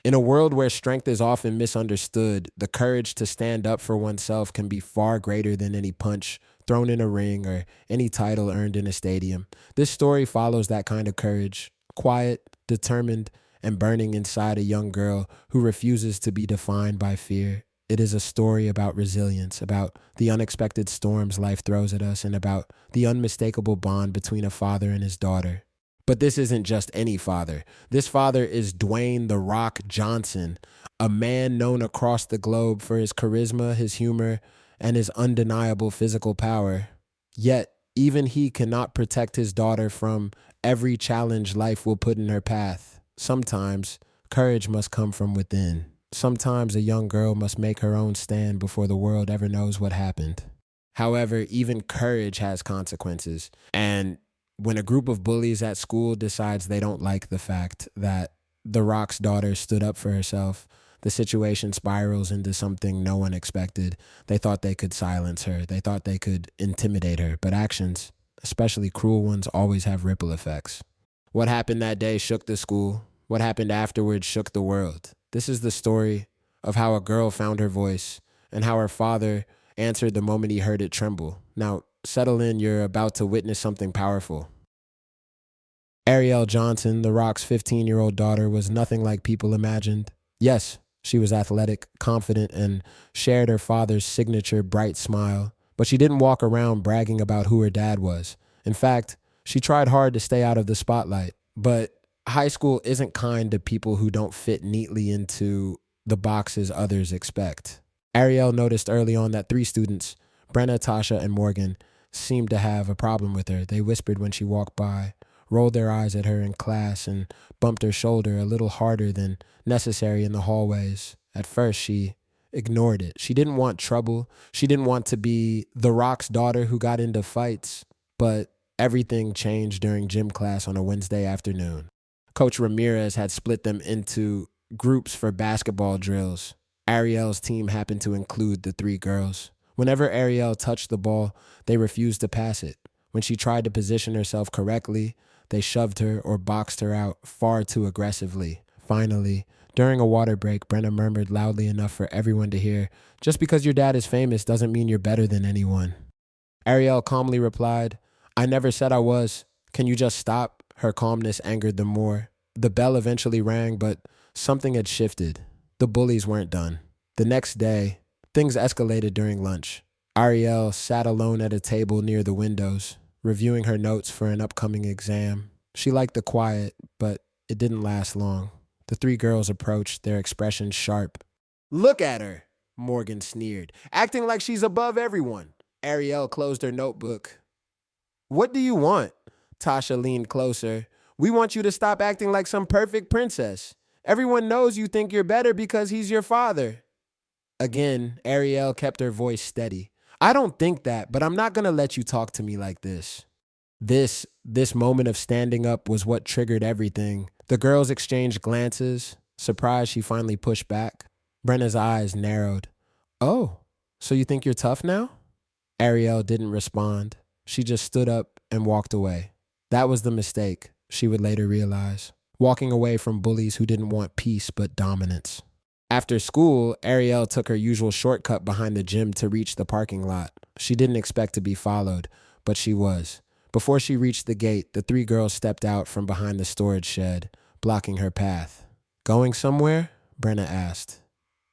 In a world where strength is often misunderstood, the courage to stand up for oneself can be far greater than any punch thrown in a ring or any title earned in a stadium. This story follows that kind of courage, quiet, determined, and burning inside a young girl who refuses to be defined by fear. It is a story about resilience, about the unexpected storms life throws at us, and about the unmistakable bond between a father and his daughter. But this isn't just any father. This father is Dwayne "The Rock" Johnson, a man known across the globe for his charisma, his humor, and his undeniable physical power. Yet, even he cannot protect his daughter from every challenge life will put in her path. Sometimes, courage must come from within. Sometimes a young girl must make her own stand before the world ever knows what happened. However, even courage has consequences. And when a group of bullies at school decides they don't like the fact that The Rock's daughter stood up for herself, the situation spirals into something no one expected. They thought they could silence her. They thought they could intimidate her. But actions, especially cruel ones, always have ripple effects. What happened that day shook the school. What happened afterwards shook the world. This is the story of how a girl found her voice and how her father answered the moment he heard it tremble. Now, settle in, you're about to witness something powerful. Ariel Johnson, The Rock's 15-year-old daughter, was nothing like people imagined. Yes, she was athletic, confident, and shared her father's signature bright smile, but she didn't walk around bragging about who her dad was. In fact, she tried hard to stay out of the spotlight. But high school isn't kind to people who don't fit neatly into the boxes others expect. Ariel noticed early on that three students, Brenna, Tasha, and Morgan, seemed to have a problem with her. They whispered when she walked by, rolled their eyes at her in class, and bumped her shoulder a little harder than necessary in the hallways. At first, she ignored it. She didn't want trouble. She didn't want to be The Rock's daughter who got into fights. But everything changed during gym class on a Wednesday afternoon. Coach Ramirez had split them into groups for basketball drills. Ariel's team happened to include the three girls. Whenever Ariel touched the ball, they refused to pass it. When she tried to position herself correctly, they shoved her or boxed her out far too aggressively. Finally, during a water break, Brenna murmured loudly enough for everyone to hear, "Just because your dad is famous doesn't mean you're better than anyone." Ariel calmly replied, "I never said I was. Can you just stop?" Her calmness angered them more. The bell eventually rang, but something had shifted. The bullies weren't done. The next day, things escalated during lunch. Ariel sat alone at a table near the windows, reviewing her notes for an upcoming exam. She liked the quiet, but it didn't last long. The three girls approached, their expressions sharp. "Look at her," Morgan sneered, "acting like she's above everyone." Ariel closed her notebook. "What do you want?" Tasha leaned closer. "We want you to stop acting like some perfect princess. Everyone knows you think you're better because he's your father." Again, Ariel kept her voice steady. "I don't think that, but I'm not going to let you talk to me like this." This moment of standing up was what triggered everything. The girls exchanged glances. Surprised, she finally pushed back. Brenna's eyes narrowed. "Oh, so you think you're tough now?" Ariel didn't respond. She just stood up and walked away. That was the mistake, she would later realize. Walking away from bullies who didn't want peace but dominance. After school, Ariel took her usual shortcut behind the gym to reach the parking lot. She didn't expect to be followed, but she was. Before she reached the gate, the three girls stepped out from behind the storage shed, blocking her path. "Going somewhere?" Brenna asked.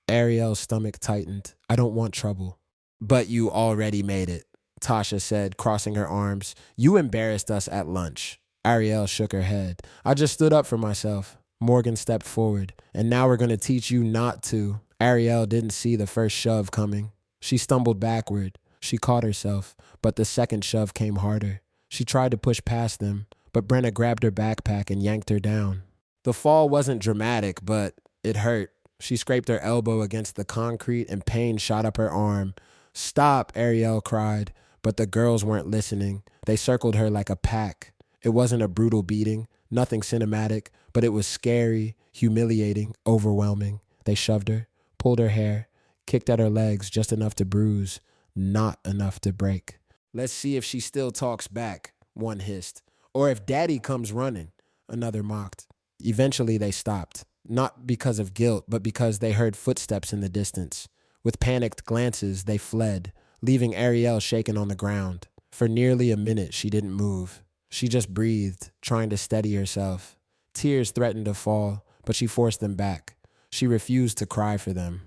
Ariel's stomach tightened. "I don't want trouble." "But you already made it," Tasha said, crossing her arms. "You embarrassed us at lunch." Ariel shook her head. "I just stood up for myself." Morgan stepped forward. "And now we're going to teach you not to." Ariel didn't see the first shove coming. She stumbled backward. She caught herself, but the second shove came harder. She tried to push past them, but Brenna grabbed her backpack and yanked her down. The fall wasn't dramatic, but it hurt. She scraped her elbow against the concrete and pain shot up her arm. "Stop," Ariel cried, but the girls weren't listening. They circled her like a pack. It wasn't a brutal beating, nothing cinematic, but it was scary, humiliating, overwhelming. They shoved her, pulled her hair, kicked at her legs just enough to bruise, not enough to break. "Let's see if she still talks back," one hissed. "Or if Daddy comes running," another mocked. Eventually they stopped. not because of guilt, but because they heard footsteps in the distance. With panicked glances, they fled, leaving Ariel shaken on the ground. For nearly a minute, she didn't move. She just breathed, trying to steady herself. Tears threatened to fall, but she forced them back. She refused to cry for them.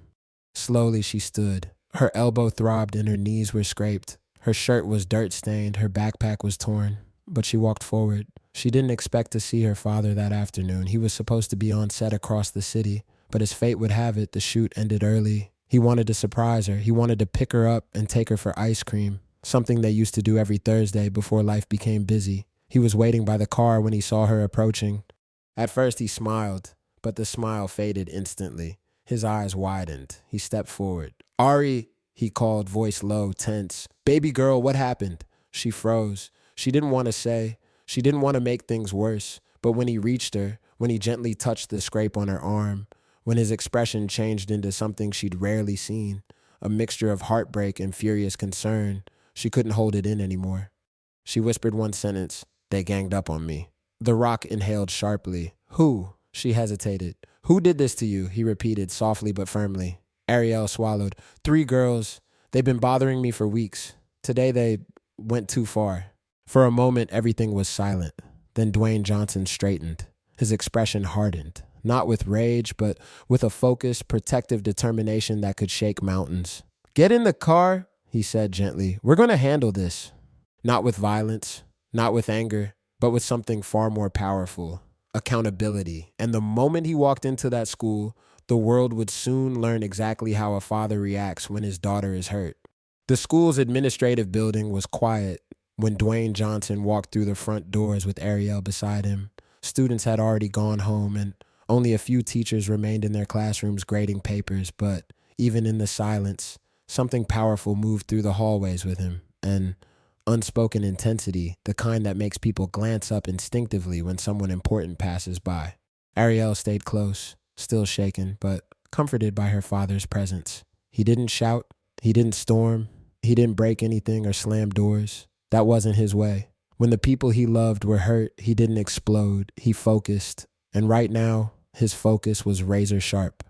Slowly, she stood. Her elbow throbbed and her knees were scraped. Her shirt was dirt-stained, her backpack was torn. But she walked forward. She didn't expect to see her father that afternoon. He was supposed to be on set across the city, but as fate would have it, the shoot ended early. He wanted to surprise her. He wanted to pick her up and take her for ice cream, something they used to do every Thursday before life became busy. He was waiting by the car when he saw her approaching. At first, he smiled, but the smile faded instantly. His eyes widened. He stepped forward. "Ari," he called, voice low, tense. "Baby girl, what happened?" She froze. She didn't want to say. She didn't want to make things worse. But when he reached her, when he gently touched the scrape on her arm, when his expression changed into something she'd rarely seen, a mixture of heartbreak and furious concern, she couldn't hold it in anymore. She whispered one sentence. "They ganged up on me." The Rock inhaled sharply. "Who?" She hesitated. "Who did this to you?" he repeated softly but firmly. Ariel swallowed. "Three girls. They've been bothering me for weeks. Today they went too far." For a moment, everything was silent. Then Dwayne Johnson straightened. His expression hardened, not with rage, but with a focused, protective determination that could shake mountains. "Get in the car," he said gently. "We're going to handle this." Not with violence, not with anger, but with something far more powerful: accountability. And the moment he walked into that school, the world would soon learn exactly how a father reacts when his daughter is hurt. The school's administrative building was quiet when Dwayne Johnson walked through the front doors with Ariel beside him. Students had already gone home, and only a few teachers remained in their classrooms grading papers, but even in the silence, something powerful moved through the hallways with him, an unspoken intensity, the kind that makes people glance up instinctively when someone important passes by. Ariel stayed close, still shaken, but comforted by her father's presence. He didn't shout, he didn't storm, he didn't break anything or slam doors. That wasn't his way. When the people he loved were hurt, he didn't explode, he focused. And right now, his focus was razor sharp.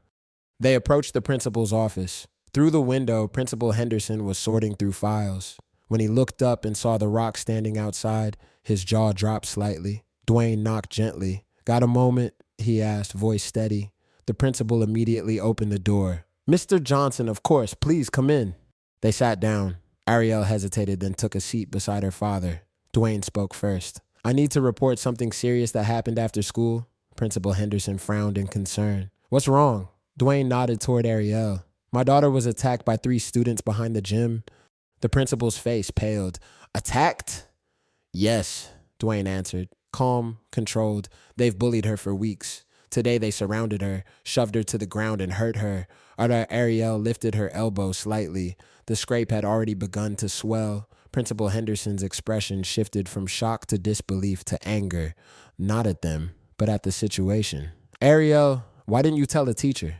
They approached the principal's office. Through the window, Principal Henderson was sorting through files. When he looked up and saw the Rock standing outside, his jaw dropped slightly. Dwayne knocked gently. "Got a moment?" he asked, voice steady. The principal immediately opened the door. "Mr. Johnson, of course, please come in." They sat down. Ariel hesitated, then took a seat beside her father. Dwayne spoke first. "I need to report something serious that happened after school." Principal Henderson frowned in concern. "What's wrong?" Dwayne nodded toward Ariel. "My daughter was attacked by 3 students behind the gym." The principal's face paled. "Attacked?" "Yes," Dwayne answered, calm, controlled. "They've bullied her for weeks. Today they surrounded her, shoved her to the ground and hurt her." Ariel lifted her elbow slightly. The scrape had already begun to swell. Principal Henderson's expression shifted from shock to disbelief to anger, not at them, but at the situation. "Ariel, why didn't you tell the teacher?"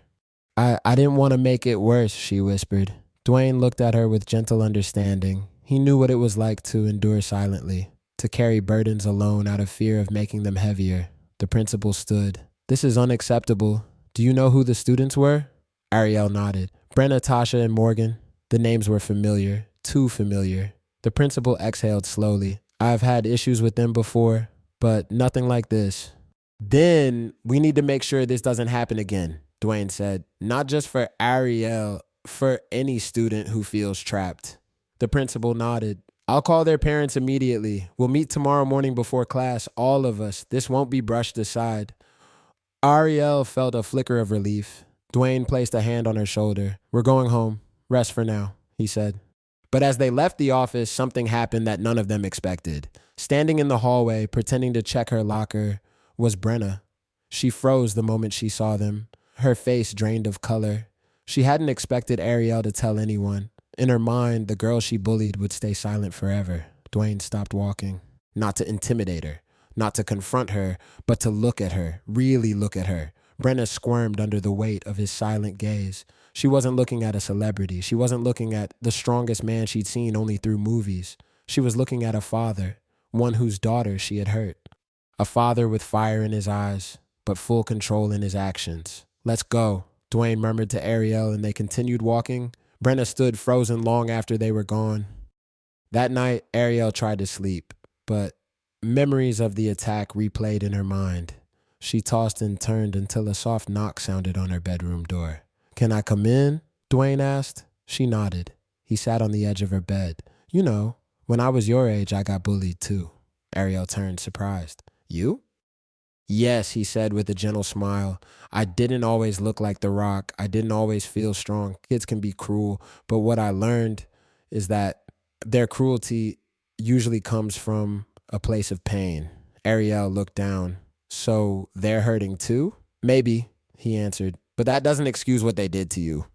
I didn't want to make it worse," she whispered. Dwayne looked at her with gentle understanding. He knew what it was like to endure silently, to carry burdens alone out of fear of making them heavier. The principal stood. "This is unacceptable. Do you know who the students were?" Ariel nodded. "Brenna, Tasha, and Morgan." The names were familiar, too familiar. The principal exhaled slowly. "I've had issues with them before, but nothing like this." "Then we need to make sure this doesn't happen again," Dwayne said. "Not just for Ariel, for any student who feels trapped." The principal nodded. "I'll call their parents immediately. We'll meet tomorrow morning before class, all of us. This won't be brushed aside." Ariel felt a flicker of relief. Dwayne placed a hand on her shoulder. "We're going home. Rest for now," he said. But as they left the office, something happened that none of them expected. Standing in the hallway, pretending to check her locker, was Brenna. She froze the moment she saw them, her face drained of color. She hadn't expected Ariel to tell anyone. In her mind, the girl she bullied would stay silent forever. Dwayne stopped walking. Not to intimidate her, not to confront her, but to look at her, really look at her. Brenna squirmed under the weight of his silent gaze. She wasn't looking at a celebrity. She wasn't looking at the strongest man she'd seen only through movies. She was looking at a father, one whose daughter she had hurt. A father with fire in his eyes, but full control in his actions. Let's go, Dwayne murmured to Ariel, and they continued walking. Brenna stood frozen long after they were gone. That night, Ariel tried to sleep, but memories of the attack replayed in her mind. She tossed and turned until a soft knock sounded on her bedroom door. "Can I come in?" Dwayne asked. She nodded. He sat on the edge of her bed. "You know, when I was your age, I got bullied too." Ariel turned, surprised. "You?" "Yes," he said with a gentle smile. "I didn't always look like The Rock. I didn't always feel strong. Kids can be cruel, but what I learned is that their cruelty usually comes from a place of pain." Ariel looked down. "So they're hurting too?" "Maybe," he answered, "but that doesn't excuse what they did to you."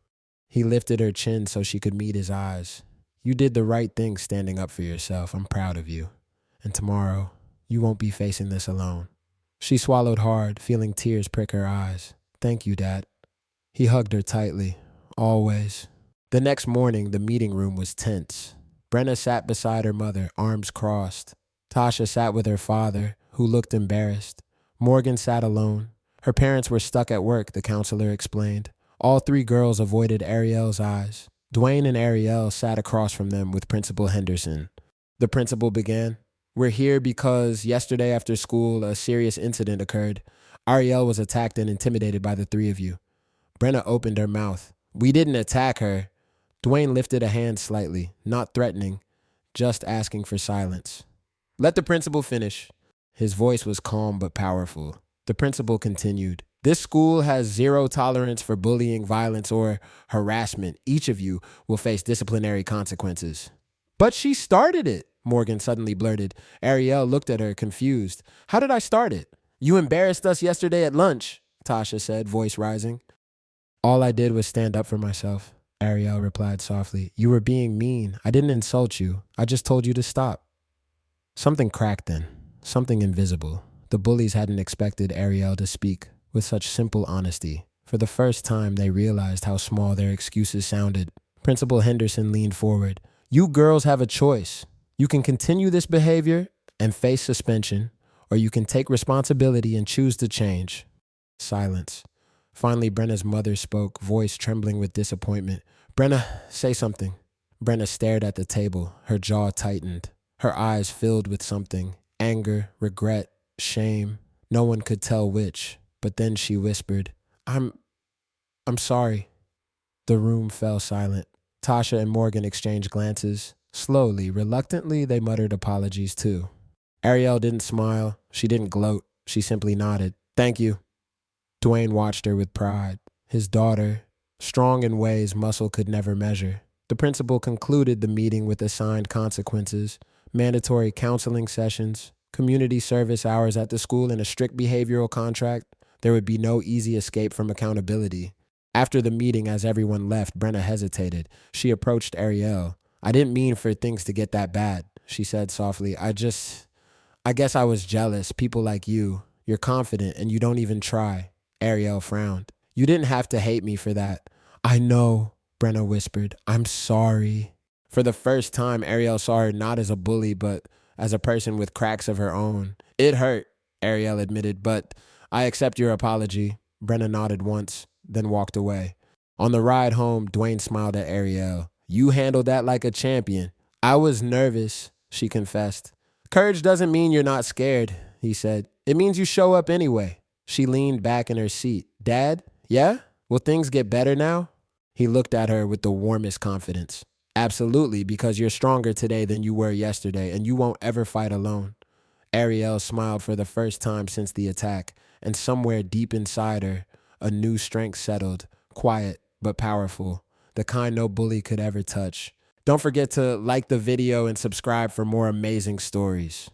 He lifted her chin so she could meet his eyes. "You did the right thing standing up for yourself. I'm proud of you. And tomorrow, you won't be facing this alone." She swallowed hard, feeling tears prick her eyes. "Thank you, Dad." He hugged her tightly. "Always." The next morning, the meeting room was tense. Brenna sat beside her mother, arms crossed. Tasha sat with her father, who looked embarrassed. Morgan sat alone. Her parents were stuck at work, the counselor explained. All three girls avoided Ariel's eyes. Dwayne and Ariel sat across from them with Principal Henderson. The principal began. "We're here because yesterday after school, a serious incident occurred. Ariel was attacked and intimidated by the three of you." Brenna opened her mouth. "We didn't attack her." Dwayne lifted a hand slightly, not threatening, just asking for silence. "Let the principal finish." His voice was calm but powerful. The principal continued. "This school has zero tolerance for bullying, violence, or harassment. Each of you will face disciplinary consequences." "But she started it," Morgan suddenly blurted. Ariel looked at her, confused. "How did I start it?" "You embarrassed us yesterday at lunch," Tasha said, voice rising. "All I did was stand up for myself," Ariel replied softly. "You were being mean. I didn't insult you. I just told you to stop." Something cracked then, something invisible. The bullies hadn't expected Ariel to speak with such simple honesty. For the first time, they realized how small their excuses sounded. Principal Henderson leaned forward. "You girls have a choice. You can continue this behavior and face suspension, or you can take responsibility and choose to change." Silence. Finally, Brenna's mother spoke, voice trembling with disappointment. "Brenna, say something." Brenna stared at the table, her jaw tightened. Her eyes filled with something, anger, regret, shame. No one could tell which, but then she whispered, I'm sorry." The room fell silent. Tasha and Morgan exchanged glances. Slowly, reluctantly, they muttered apologies too. Ariel didn't smile. She didn't gloat. She simply nodded. "Thank you." Dwayne watched her with pride. His daughter, strong in ways muscle could never measure. The principal concluded the meeting with assigned consequences, mandatory counseling sessions, community service hours at the school, and a strict behavioral contract. There would be no easy escape from accountability. After the meeting, as everyone left, Brenna hesitated. She approached Ariel. "I didn't mean for things to get that bad," she said softly. I guess I was jealous. People like you. You're confident and you don't even try." Ariel frowned. "You didn't have to hate me for that." "I know," Brenna whispered. "I'm sorry." For the first time, Ariel saw her not as a bully, but as a person with cracks of her own. "It hurt," Ariel admitted, "but I accept your apology." Brenna nodded once, then walked away. On the ride home, Dwayne smiled at Ariel. "You handled that like a champion." "I was nervous," she confessed. "Courage doesn't mean you're not scared," he said. "It means you show up anyway." She leaned back in her seat. "Dad, yeah? Will things get better now?" He looked at her with the warmest confidence. "Absolutely, because you're stronger today than you were yesterday, and you won't ever fight alone." Ariel smiled for the first time since the attack, and somewhere deep inside her, a new strength settled, quiet but powerful, the kind no bully could ever touch. Don't forget to like the video and subscribe for more amazing stories.